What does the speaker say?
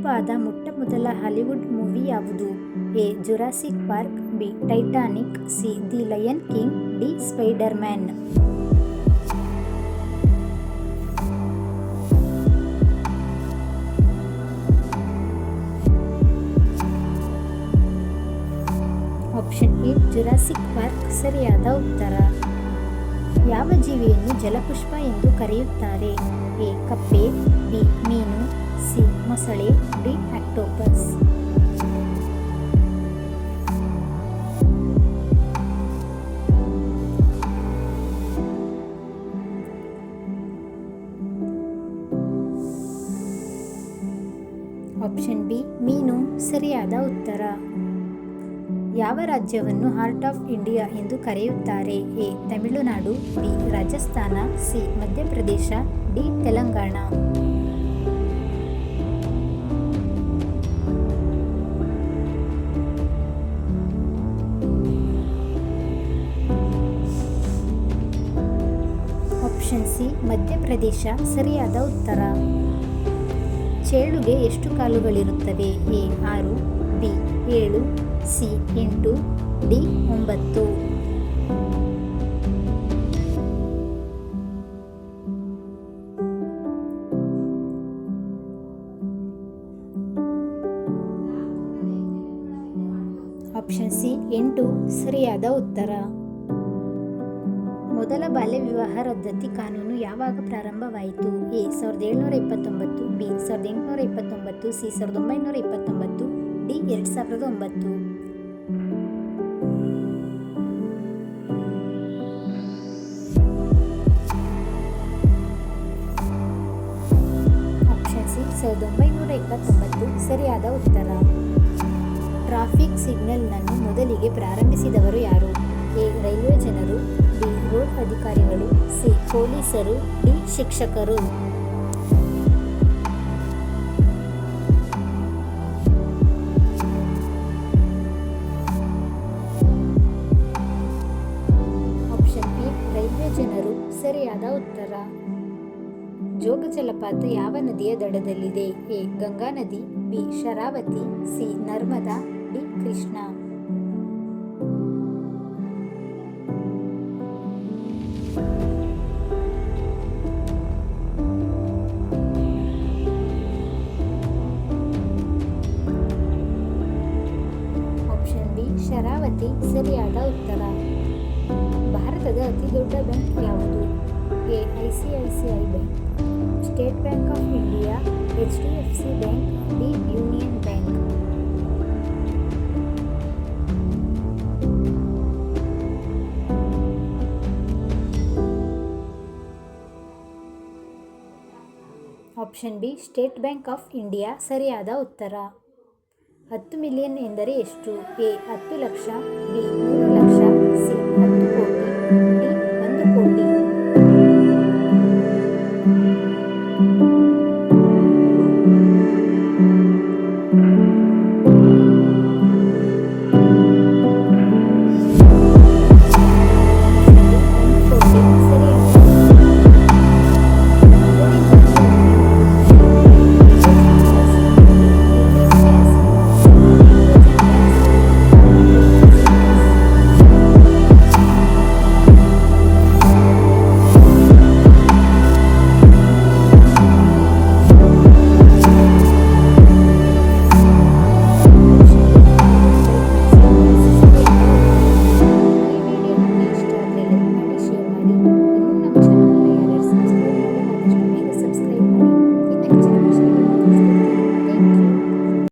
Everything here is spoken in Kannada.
ತೆರೆವಾದ ಮೊಟ್ಟಮೊದಲ ಹಾಲಿವುಡ್ ಮೂವಿ ಯಾವುದು? A. Jurassic park, B. Titanic, C. The lion king, D. Spider man. Option A Jurassic park ಸರಿಯಾದ ಉತ್ತರ. ಯಾವ ಜೀವಿಯನ್ನು ಜಲಪುಷ್ಪ ಎಂದು ಕರೆಯುತ್ತಾರೆ? ಎ. ಕಪ್ಪೆ, ಬಿ. ಮೀನು, ಸಿ. ಮೊಸಳೆ, ಡಿ. ಆಕ್ಟೋಪಸ್. ಆಪ್ಷನ್ ಬಿ ಮೀನು ಸರಿಯಾದ ಉತ್ತರ. ಯಾವ ರಾಜ್ಯವನ್ನು ಹಾರ್ಟ್ ಆಫ್ ಇಂಡಿಯಾ ಎಂದು ಕರೆಯುತ್ತಾರೆ? A. Tamil Nadu, B. Rajasthan, C. Madhya Pradesh, D. Telangana. Option C Madhya Pradesh ಸರಿಯಾದ ಉತ್ತರ. ಚೇಳುಗೆ ಎಷ್ಟು ಕಾಲುಗಳಿರುತ್ತವೆ? A. 6, B. 7, C. 8, D. 9. Option C 8 ಸರಿಯಾದ ಉತ್ತರ. ಮೊದಲ ಬಾಲ್ಯ ವಿವಾಹ ರದ್ದತಿ ಕಾನೂನು ಯಾವಾಗ ಪ್ರಾರಂಭವಾಯಿತು? A. 1729, B. 1829, C. 1929, D. 2009. Option C 1929 ಸರಿಯಾದ ಉತ್ತರ. ಟ್ರಾಫಿಕ್ ಸಿಗ್ನಲ್ನನ್ನು ಮೊದಲಿಗೆ ಪ್ರಾರಂಭಿಸಿದವರು ಯಾರು? ಎ. ರೈಲ್ವೆ ಜನರು, ಬಿ. ರೋಡ್ ಅಧಿಕಾರಿಗಳು, ಸಿ. ಪೊಲೀಸರು, ಡಿ. ಶಿಕ್ಷಕರು. ಆಪ್ಷನ್ ಬಿ ರೈಲ್ವೆ ಜನರು ಸರಿಯಾದ ಉತ್ತರ. ಜೋಗ ಜಲಪಾತ ಯಾವ ನದಿಯ ದಡದಲ್ಲಿದೆ? ಎ. ಗಂಗಾ ನದಿ, B. Sharavathi, C. Narmada, D. Krishna. Option B Sharavathi ಸರಿಯಾದ ಉತ್ತರ. ಭಾರತದ ಅತಿದೊಡ್ಡ ಬ್ಯಾಂಕ್ ಯಾವುದು? A. ICICI bank, State Bank of India, HDFC bank, D. Union Bank. Option B State Bank of India ಸರಿಯಾದ ಉತ್ತರ. 10 ಮಿಲಿಯನ್ ಎಂದರೆ ಎಷ್ಟು? A. 10 lakh, B. 100 lakh, C. 10 ಕೋಟಿ.